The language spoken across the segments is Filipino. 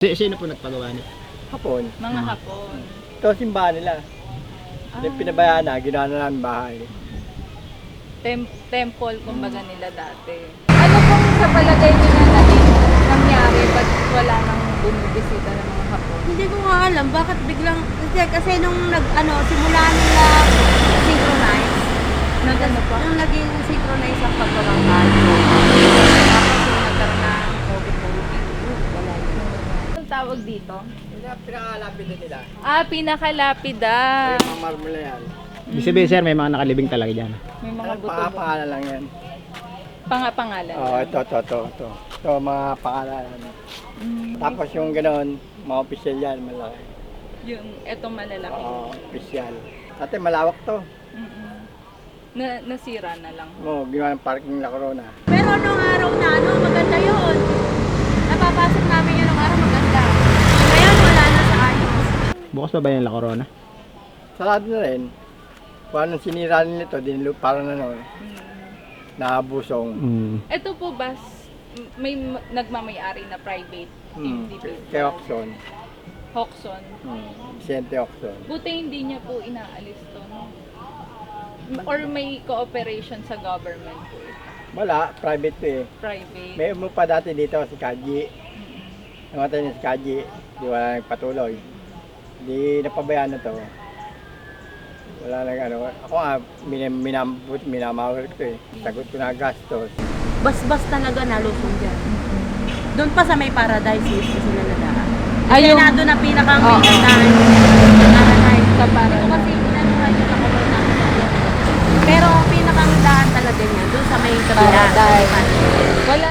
Sino po nagpagawa nito? Hapon. Mga Hapon. Ito simbahan nila. Yung pinabayaan na, ginawa na namin bahay. Temple, kumbaga nila dati. Ano pong sa palagay nila naging nangyari? Ba't wala nang bumibisita ng mga Hapon? Hindi ko nga alam bakit biglang kasi nung simula nila synchronize. Nagano pa? Nung naging synchronize ang pagbarangay. Tapos yung nagkaroon ng COVID-19, wala yun. Anong tawag dito? Pinakalapit na nila. Pinakalapida. Yung mga marmol na yan. Ibig sabihin sir, may mga nakalibing talaga dyan. May mga buto. Pangalan lang yan. Pangalan. Oo, ito. Ito, mga pangalan. Tapos yung gano'n, mga opisyal yan, malaki. Yung etong malalaki. Oo, opisyal. Dati malawak to. Nasira na lang. Oo, ginawa ng parking La Corona. Pero nung araw na maganda yun. Napapasok namin yun nung araw maganda. Ngayon wala na sa ayos. Bukas pa ba yung La Corona? Sarado na rin. Kung anong sinira nila ito, parang naabusong. Ito po ba may nagmamayari na private individual? Kay Oxon. Hoxon. Vicente Oxon. Buti hindi niya po inaalis to, no? Or may cooperation sa government po ito? Wala, private to eh. Private? May pa dati dito si Kaji. Namatay niya si Kaji. Di wala nagpatuloy. Di napabayaan na to. Wala nang ano. Ako nga, minamawal ko eh. Sagot ko na gastos. Bas-bas talaga nalusong dyan. Doon pa sa may paradise kasi naladaan. Ayun. Kaya na doon ang pinakang pinuntahan. Paradise. Sa Paradise. Ito kasi inanuhan yung nakulong namin. Pero ang pinakang daan talaga niya doon sa may kabila. Paradise. Wala.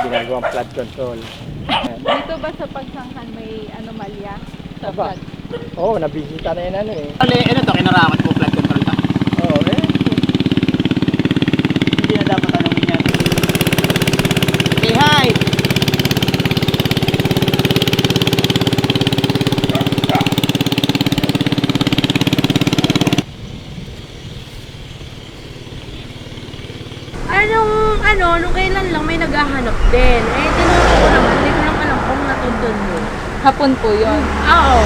Ginagawang flood control. Dito ba sa pagsangkan may anomalya sa Aba. flood? Oo, nabisita na yun ano eh. Ano to, kinaramat po flood control to? Oo eh. Hindi na dapat tanongin yan. Say hi! Nung kailan lang may naghahanap din. Eh, tinuro ko naman, hindi ko lang alam kung natundun mo. Hapon po yun. Oo.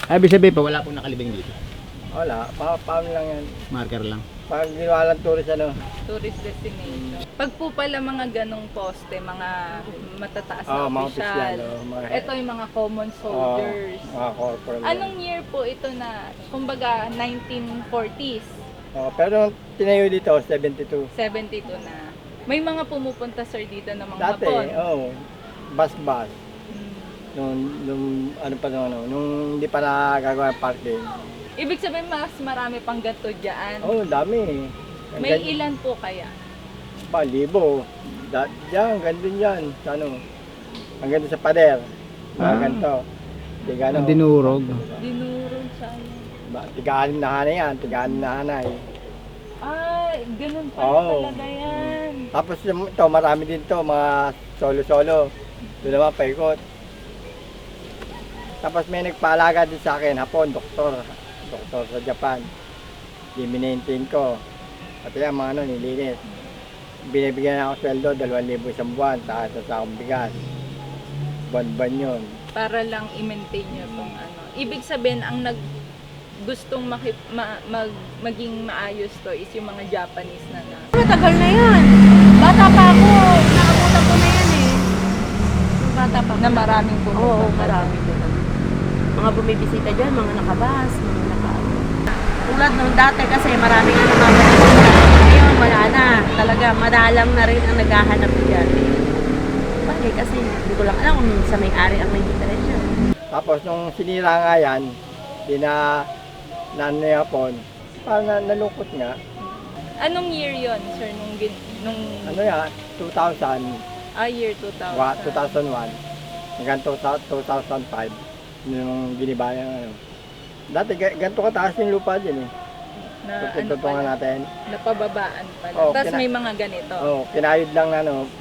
Ay, ibig sabihin pa, wala pong nakalibing dito. Wala, paano lang yan. Marker lang. Pag ginawa lang tourist ano. Tourist destination. Pag po pala mga ganong poste, mga matataas na Mga opisyal. mga Ito yung mga common soldiers. mga corporal. Anong year po ito na, kumbaga, 1940s? Pero tinayo dito, 72. 72 na. May mga pumupunta sir dito ng mga Dati, Hapon. bus. Nung ano pa nung hindi pa nagagawa ng parking. Ibig sabihin mas marami pang ganito dyan. Dami. May ilan po kaya? Libo. Diyan, ganun yan. Sa hanggang sa pader. Ganito. Ang dinurog. Dinurong sayang. Tigaan na hanay yan. Tigaan na hanay. Ganun pala Oo. talaga yan. Tapos ito, marami din to mga solo-solo. Doon naman paikot. Tapos may nagpaalaga din sa akin, Hapon, doktor sa Japan. Di minentain ko. Pati yan mga nilinis. Binibigyan ako sweldo, 2,000 isang buwan, sa akong bigas. Buwan-buwan yun. Para lang i-maintain nyo itong ano. Ibig sabihin, ang gustong maging maayos to is yung mga Japanese na Matagal na yan. Bata pa ako, nakabutan ko na yan eh. Nung bata pa ako. na maraming pumunta. Oo, marami talaga. Mga bumibisita dyan, mga nakabas, mga tulad nung dati kasi marami nga namamalimita. Ngayon wala na. Talaga, madalang na rin ang naghahanap dyan. Bakit? Kasi hindi ko lang alam kung sa may-ari ang may diferensya. Tapos nung sinira nga yan, Hapon, parang nalungkot nga. Anong year yon sir? Nung Ano yan, 2000, year 2000. 2001, hanggang 2005, nung ginibayan Dati ganito kataas yung lupa dyan eh. Na Tutuntungan natin. napababaan pala. Oo, Tapos may mga ganito. Kinayod lang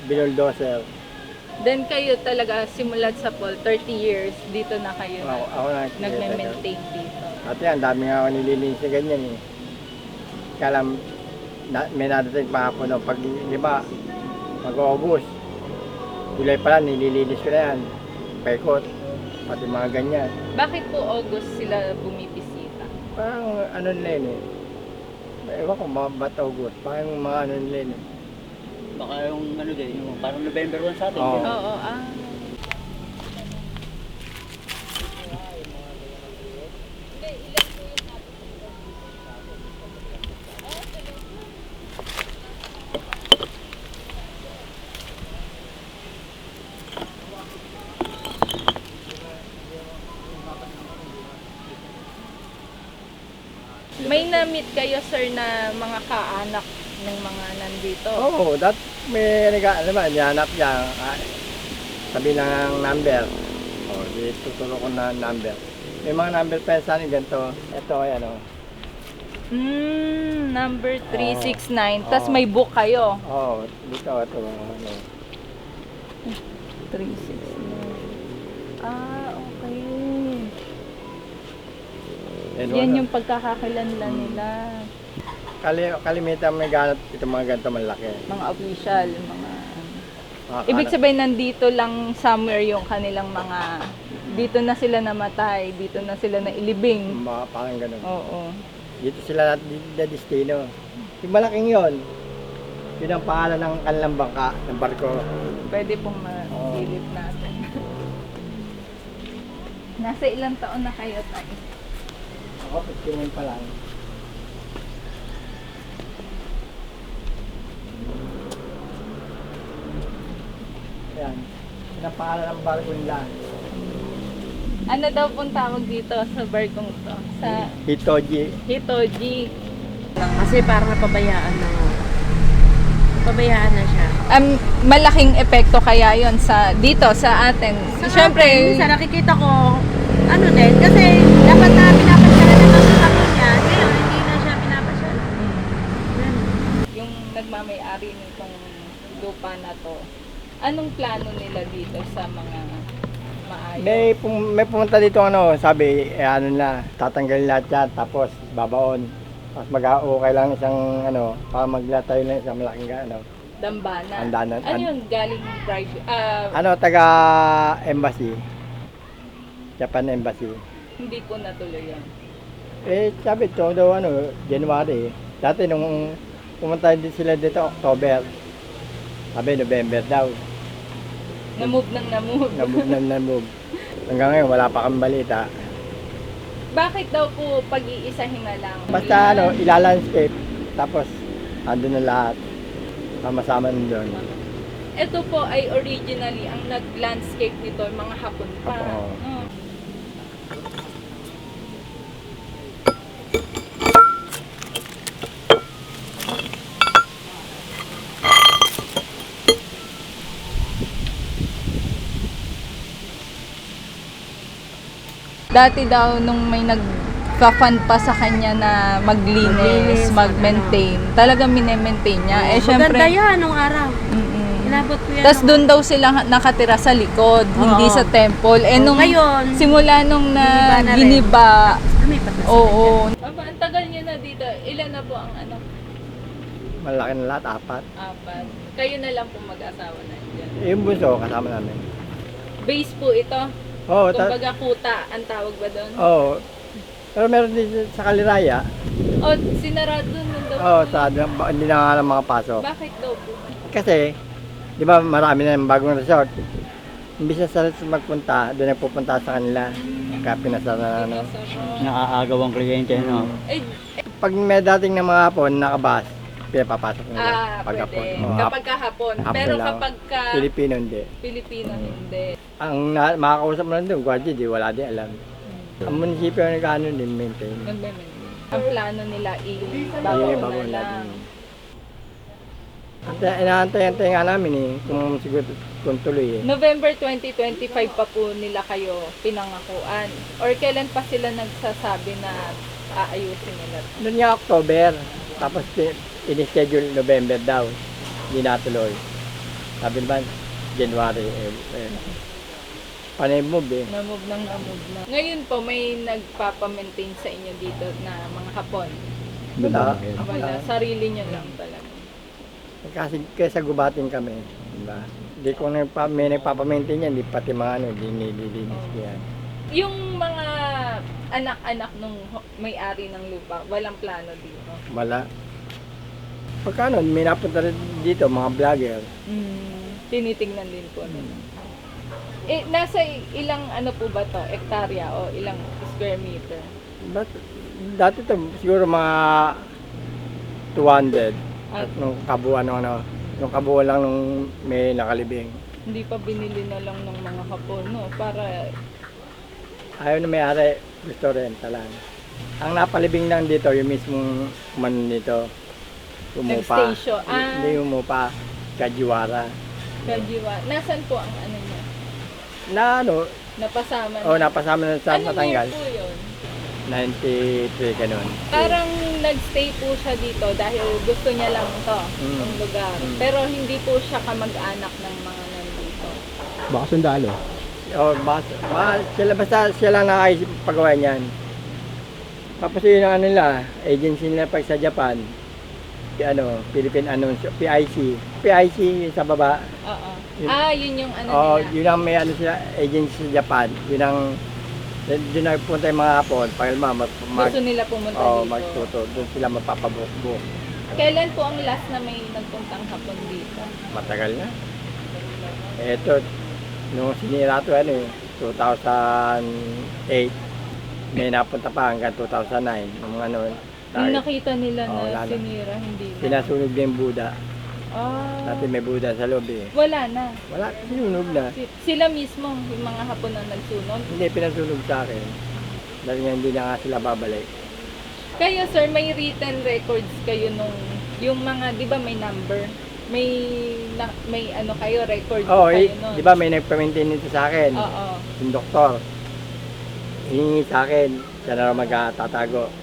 binuldoser. Then kayo talaga, simulat sa pool, 30 years, dito na kayo Ako na. nagme-maintain dito. At yan, dami nga ako nililinis na ganyan eh. Kaya lang, may nadating pa ako no, pag di ba, mag-August, July pa lang, nililinis ko na yan. Paikot, pati mga ganyan. Bakit po August sila bumibisita? Parang ano nila yun eh. Ewan ko, ba't August? Parang mga ano nila yun eh. Baka yung ano din, yung parang November 1 sa atin. Oo. ganun. Oo, May na-meet kayo, sir, na mga kaanak ng mga nandito? Oo, may ano ba, niyanap niya. Sabi ng number. Di tuturo ko na number. May mga number pa sa akin ganito. Ito, ayan o. Number 369. Oo. Tapos may book kayo. Oo, dito, ito. Ano. 369. Okay. Ano, Yan yung pagkakakilanlan nila. Kalimitan may ganap ito mga ganito malaki. Mga official, mga... Mga Ibig kanap. sabihin, nandito lang somewhere yung kanilang mga... Dito na sila namatay, dito na sila nailibing. Parang ganun. Oo. Dito sila na destino. Yung malaking yon, yun ang pangalan ng kanilang bangka, ng barko. Pwede pong masilip natin. Nasa ilang taon na kayo tayo? Ako, 51 pa lang. Ayan. Yun ang pangalan ng barko nila. Ano daw pong tawag dito sa barkong to? Sa Hitoji. Hitoji. Kasi parang napabayaan na nga. Napabayaan na siya. Malaking epekto kaya yon sa dito sa atin. Siyempre, Minsan nakikita ko, ano din, kasi dapat na pinapasyalan na ng kapatid niya. Ngayon, hindi na siya pinapasyalan. yung nagmamay-ari nitong lupa na to, anong plano nila dito sa mga maayos? May pumunta dito ano, sabi, ano na, tatanggalin lahat yan, tapos babaon. Tapos mag-aukay lang isang ano, para maglatayo lang isang malaking ano. Dambana. Andanan. Ano yung galing private? Ano, taga embassy. Japan embassy. Hindi ko natuloy yan. Sabi ito daw ano, January. Dati nung pumunta din sila dito, October. Sabi, November daw. Na-move nang na-move. Namove. Hanggang ngayon, wala pa kang balita. Bakit daw po pag-iisahin na lang? Basta ano, ilalandscape. Tapos, andun na lahat. Sama-sama doon. Ito po ay originally, ang nag-landscape nito, mga Hapon pa. Oo. Oh. Dati daw nung may nagpa-fund pa sa kanya na maglinis, mag-maintain, talagang mine-maintain niya. Syempre, Maganda yan nung araw. mm-mm. Inabot ko yan. Tapos doon daw sila nakatira sa likod, hindi Oo. sa temple. Nung Ngayon, simula nung giniba na rin. giniba, lumipat na sila oo. dyan. Aba, ang tagal niyo na dito. Ilan na po ang Malaki na lahat, 4. apat? Kayo na lang po mag-asawa na dyan. Yung bunso, kasama namin. Base po ito. Oo, Kumbaga kuta, ang tawag ba doon? Oo. Pero meron din sa Kaliraya. O, sinarado nun daw. Oo, hindi na nga lang makapasok. Bakit daw po? Kasi, di ba marami na yung bagong resort. Imbis na sa magpunta, doon na pupunta sa kanila. Kaya pinasara na ano. Naaagaw ang kliyente, no? Eh, Pag may dating ng mga hapon, nakabas, pinapapasok nila. pwede. Oo, Kapag kahapon. hapon Pero lang. kapag ka Pilipino hindi. Pilipino, hindi. Ang makakausap mo lang doon, guardia, di wala din alam. Ang munisipyo ang nag-ano din maintain. Nagme-maintain. Ang plano nila Hindi, i-babaw bago na lang. Inaantay-antay nga namin eh, kung siguro kung tuloy eh. November 2025 pa po nila kayo pinangakuan. Or kailan pa sila nagsasabi na aayusin nila? Noon nga October, tapos in-schedule November daw. Hindi natuloy. Sabi naman, January. Panay move eh. Na-move lang, na-move lang. Ngayon po, may nagpapamaintain sa inyo dito na mga Hapon. Wala. Wala, sarili nyo lang talaga. Kasi kaysa gubatin kami. Diba? Hindi ko may nagpapamaintain yan, di pati mga ano, dinilinis ko yan. Yung mga anak-anak nung may-ari ng lupa, walang plano dito. Wala. Pagka ano, may napunta rin dito, mga vlogger. Tinitingnan din po nila. Nasa ilang ano po ba to? Hektarya o ilang square meter? But, dati to, siguro mga 200. At At nung kabuuan ng ano, nung kabuuan lang nung may nakalibing. hindi pa binili na lang ng mga Hapon, no? Para Ayaw na may-ari, gusto rin talang. Ang napalibing lang dito, yung mismong man nito, umupa. Nag-station. Hindi umupa, Kajiwara. Kajiwa. Nasaan po ang ano niya? Na ano, Napasama na. napasama na sa Anong Matanggal. year po yun? 93 ganun. Parang nagstay po siya dito dahil gusto niya lang to, yung lugar. Pero hindi po siya kamag-anak ng mga nandito. Baka sundalo. Basta sila lang nakaisip pagawa niyan. Tapos yun ang ano nila, agency nila pag sa Japan. Philippine PIC sa baba. Oo. Yun. Yun yung ano Oh, nila. yun ang may ano sila, agency sa Japan. Yun ang doon nagpunta yung mga Hapon, pag Gusto nila pumunta dito. magtuto, doon sila magpapabuk-buk. Kailan po ang last na may nagpuntang Hapon dito? Matagal na. Eto, nung sinira to 2008, may napunta pa hanggang 2009. Nung ano, Nung nakita nila Oo, na wala na. sinira, hindi na. pinasunog na yung Buddha. Dati may Buddha sa loob eh. Wala na. Wala, sinunog na. Sila mismo, yung mga Hapon na nagsunog. Hindi, pinasunog sa akin. Dahil nga hindi na nga sila babalik. Kayo sir, may written records kayo nung, yung mga, di ba may number? May ano kayo, record Oo, kayo nun? di ba may nagpa-maintain nito sa akin? Oo. Yung doktor. Hihingi sa akin, siya na raw magtatago.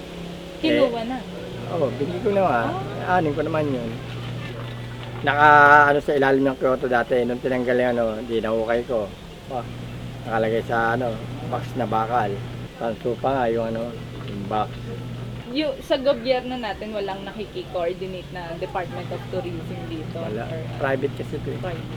Kinuha na. Oo, binigay ko na anin ko naman yun. Sa ilalim ng Kyoto dati, nung tinanggal yung di nahukay ko. Nakalagay sa box na bakal. Tanso pa nga yung yung box. Sa gobyerno natin, walang nakiki-coordinate na Department of Tourism dito. Wala. Or, Private kasi ito eh. private.